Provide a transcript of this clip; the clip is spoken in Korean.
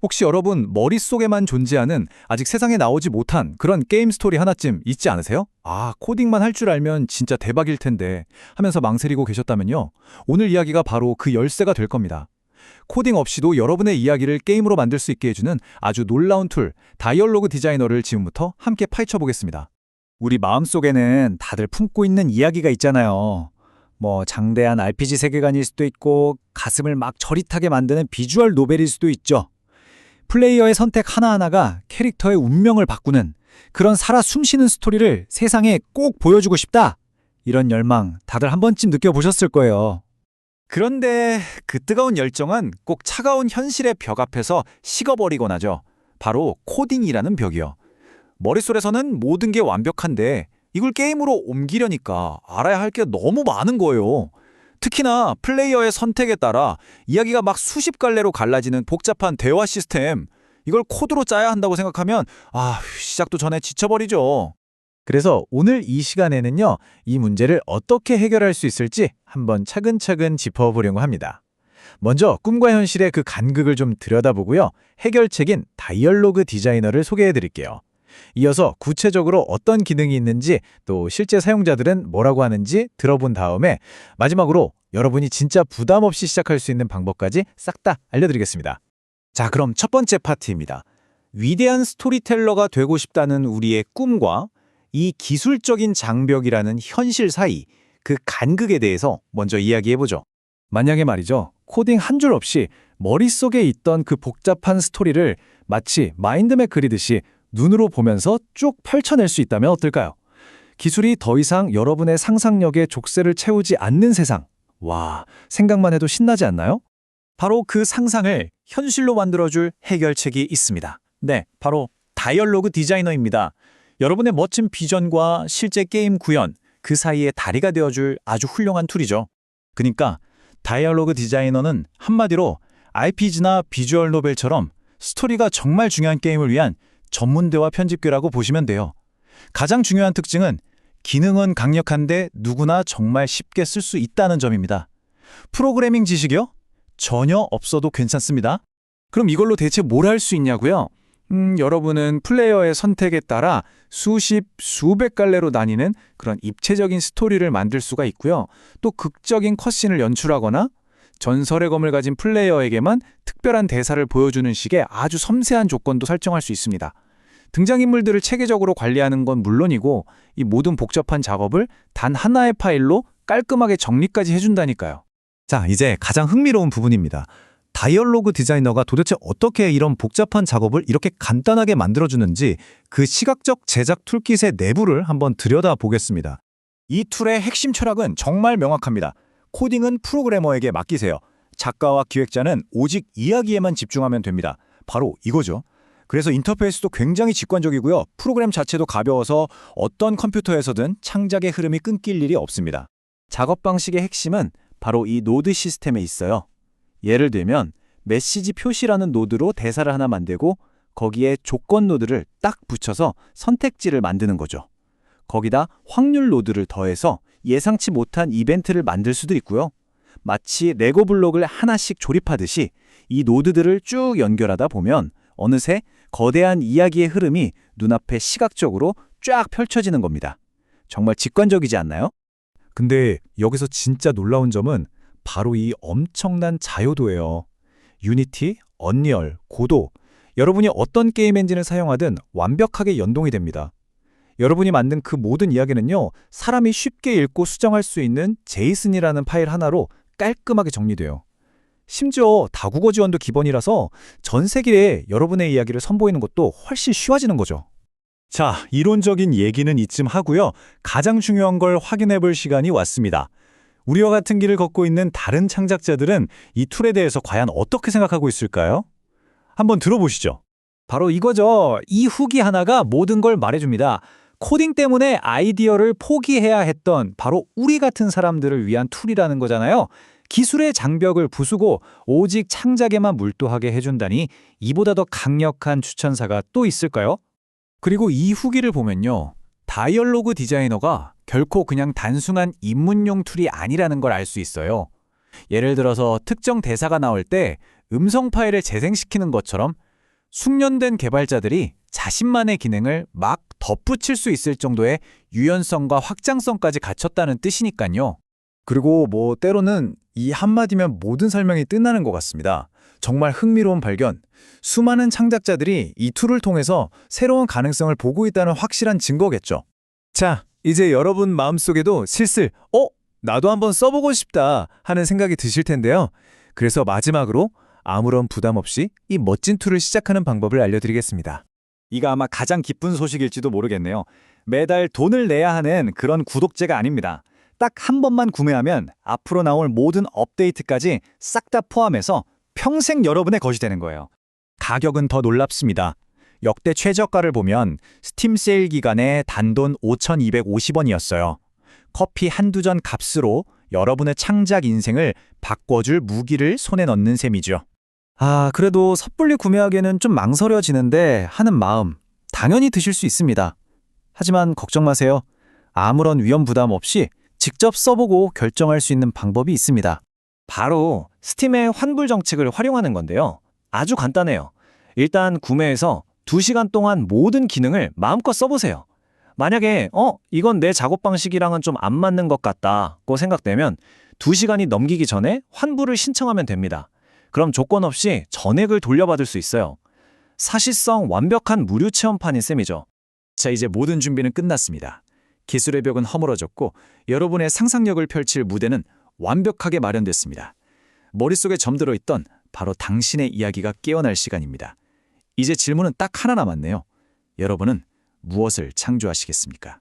혹시 여러분 머릿속에만 존재하는 아직 세상에 나오지 못한 그런 게임 스토리 하나쯤 있지 않으세요? 아, 코딩만 할 줄 알면 진짜 대박일 텐데 하면서 망설이고 계셨다면요. 오늘 이야기가 바로 그 열쇠가 될 겁니다. 코딩 없이도 여러분의 이야기를 게임으로 만들 수 있게 해주는 아주 놀라운 툴, 다이얼로그 디자이너를 지금부터 함께 파헤쳐 보겠습니다. 우리 마음속에는 다들 품고 있는 이야기가 있잖아요. 장대한 RPG 세계관일 수도 있고 가슴을 막 저릿하게 만드는 비주얼 노벨일 수도 있죠. 플레이어의 선택 하나하나가 캐릭터의 운명을 바꾸는 그런 살아 숨쉬는 스토리를 세상에 꼭 보여주고 싶다. 이런 열망 다들 한 번쯤 느껴보셨을 거예요. 그런데 그 뜨거운 열정은 꼭 차가운 현실의 벽 앞에서 식어버리곤 하죠. 바로 코딩이라는 벽이요. 머릿속에서는 모든 게 완벽한데 이걸 게임으로 옮기려니까 알아야 할 게 너무 많은 거예요. 특히나 플레이어의 선택에 따라 이야기가 막 수십 갈래로 갈라지는 복잡한 대화 시스템, 이걸 코드로 짜야 한다고 생각하면 시작도 전에 지쳐버리죠. 그래서 오늘 이 시간에는요, 이 문제를 어떻게 해결할 수 있을지 한번 차근차근 짚어보려고 합니다. 먼저 꿈과 현실의 그 간극을 좀 들여다보고요, 해결책인 다이얼로그 디자이너를 소개해드릴게요. 이어서 구체적으로 어떤 기능이 있는지 또 실제 사용자들은 뭐라고 하는지 들어본 다음에 마지막으로 여러분이 진짜 부담 없이 시작할 수 있는 방법까지 싹 다 알려드리겠습니다. 자, 그럼 첫 번째 파트입니다. 위대한 스토리텔러가 되고 싶다는 우리의 꿈과 이 기술적인 장벽이라는 현실 사이, 그 간극에 대해서 먼저 이야기해보죠. 만약에 말이죠, 코딩 한 줄 없이 머릿속에 있던 그 복잡한 스토리를 마치 마인드맵 그리듯이 눈으로 보면서 쭉 펼쳐낼 수 있다면 어떨까요? 기술이 더 이상 여러분의 상상력에 족쇄를 채우지 않는 세상. 와, 생각만 해도 신나지 않나요? 바로 그 상상을 현실로 만들어줄 해결책이 있습니다. 네, 바로 다이얼로그 디자이너입니다. 여러분의 멋진 비전과 실제 게임 구현, 그 사이에 다리가 되어줄 아주 훌륭한 툴이죠. 그러니까 다이얼로그 디자이너는 한마디로 RPG나 비주얼 노벨처럼 스토리가 정말 중요한 게임을 위한 전문 대화 편집기라고 보시면 돼요. 가장 중요한 특징은 기능은 강력한데 누구나 정말 쉽게 쓸 수 있다는 점입니다. 프로그래밍 지식이요? 전혀 없어도 괜찮습니다. 그럼 이걸로 대체 뭘 할 수 있냐고요? 여러분은 플레이어의 선택에 따라 수십, 수백 갈래로 나뉘는 그런 입체적인 스토리를 만들 수가 있고요. 또 극적인 컷신을 연출하거나 전설의 검을 가진 플레이어에게만 특별한 대사를 보여주는 식의 아주 섬세한 조건도 설정할 수 있습니다. 등장인물들을 체계적으로 관리하는 건 물론이고 이 모든 복잡한 작업을 단 하나의 파일로 깔끔하게 정리까지 해준다니까요. 자, 이제 가장 흥미로운 부분입니다. 다이얼로그 디자이너가 도대체 어떻게 이런 복잡한 작업을 이렇게 간단하게 만들어주는지 그 시각적 제작 툴킷의 내부를 한번 들여다보겠습니다. 이 툴의 핵심 철학은 정말 명확합니다. 코딩은 프로그래머에게 맡기세요. 작가와 기획자는 오직 이야기에만 집중하면 됩니다. 바로 이거죠. 그래서 인터페이스도 굉장히 직관적이고요. 프로그램 자체도 가벼워서 어떤 컴퓨터에서든 창작의 흐름이 끊길 일이 없습니다. 작업 방식의 핵심은 바로 이 노드 시스템에 있어요. 예를 들면 메시지 표시라는 노드로 대사를 하나 만들고 거기에 조건 노드를 딱 붙여서 선택지를 만드는 거죠. 거기다 확률 노드를 더해서 예상치 못한 이벤트를 만들 수도 있고요. 마치 레고 블록을 하나씩 조립하듯이 이 노드들을 쭉 연결하다 보면 어느새 거대한 이야기의 흐름이 눈앞에 시각적으로 쫙 펼쳐지는 겁니다. 정말 직관적이지 않나요? 근데 여기서 진짜 놀라운 점은 바로 이 엄청난 자유도예요. 유니티, 언리얼, 고도, 여러분이 어떤 게임 엔진을 사용하든 완벽하게 연동이 됩니다. 여러분이 만든 그 모든 이야기는요, 사람이 쉽게 읽고 수정할 수 있는 제이슨이라는 파일 하나로 깔끔하게 정리돼요. 심지어 다국어 지원도 기본이라서 전 세계에 여러분의 이야기를 선보이는 것도 훨씬 쉬워지는 거죠. 자, 이론적인 얘기는 이쯤 하고요. 가장 중요한 걸 확인해 볼 시간이 왔습니다. 우리와 같은 길을 걷고 있는 다른 창작자들은 이 툴에 대해서 과연 어떻게 생각하고 있을까요? 한번 들어보시죠. 바로 이거죠. 이 후기 하나가 모든 걸 말해줍니다. 코딩 때문에 아이디어를 포기해야 했던 바로 우리 같은 사람들을 위한 툴이라는 거잖아요. 기술의 장벽을 부수고 오직 창작에만 몰두하게 해준다니 이보다 더 강력한 추천사가 또 있을까요? 그리고 이 후기를 보면요. 다이얼로그 디자이너가 결코 그냥 단순한 입문용 툴이 아니라는 걸 알 수 있어요. 예를 들어서 특정 대사가 나올 때 음성 파일을 재생시키는 것처럼 숙련된 개발자들이 자신만의 기능을 막 덧붙일 수 있을 정도의 유연성과 확장성까지 갖췄다는 뜻이니까요. 그리고 때로는 이 한마디면 모든 설명이 끝나는 것 같습니다. 정말 흥미로운 발견. 수많은 창작자들이 이 툴을 통해서 새로운 가능성을 보고 있다는 확실한 증거겠죠. 자, 이제 여러분 마음속에도 슬슬 나도 한번 써보고 싶다 하는 생각이 드실 텐데요. 그래서 마지막으로 아무런 부담 없이 이 멋진 툴을 시작하는 방법을 알려드리겠습니다. 이가 아마 가장 기쁜 소식일지도 모르겠네요. 매달 돈을 내야 하는 그런 구독제가 아닙니다. 딱 한 번만 구매하면 앞으로 나올 모든 업데이트까지 싹 다 포함해서 평생 여러분의 것이 되는 거예요. 가격은 더 놀랍습니다. 역대 최저가를 보면 스팀 세일 기간에 단돈 5,250원이었어요. 커피 한두 잔 값으로 여러분의 창작 인생을 바꿔줄 무기를 손에 넣는 셈이죠. 그래도 섣불리 구매하기에는 좀 망설여지는데 하는 마음 당연히 드실 수 있습니다. 하지만 걱정 마세요. 아무런 위험 부담 없이 직접 써보고 결정할 수 있는 방법이 있습니다. 바로 스팀의 환불 정책을 활용하는 건데요. 아주 간단해요. 일단 구매해서 2시간 동안 모든 기능을 마음껏 써보세요. 만약에 이건 내 작업 방식이랑은 좀 안 맞는 것 같다고 생각되면 2시간이 넘기기 전에 환불을 신청하면 됩니다. 그럼 조건 없이 전액을 돌려받을 수 있어요. 사실상 완벽한 무료 체험판인 셈이죠. 자, 이제 모든 준비는 끝났습니다. 기술의 벽은 허물어졌고 여러분의 상상력을 펼칠 무대는 완벽하게 마련됐습니다. 머릿속에 점들어 있던 바로 당신의 이야기가 깨어날 시간입니다. 이제 질문은 딱 하나 남았네요. 여러분은 무엇을 창조하시겠습니까?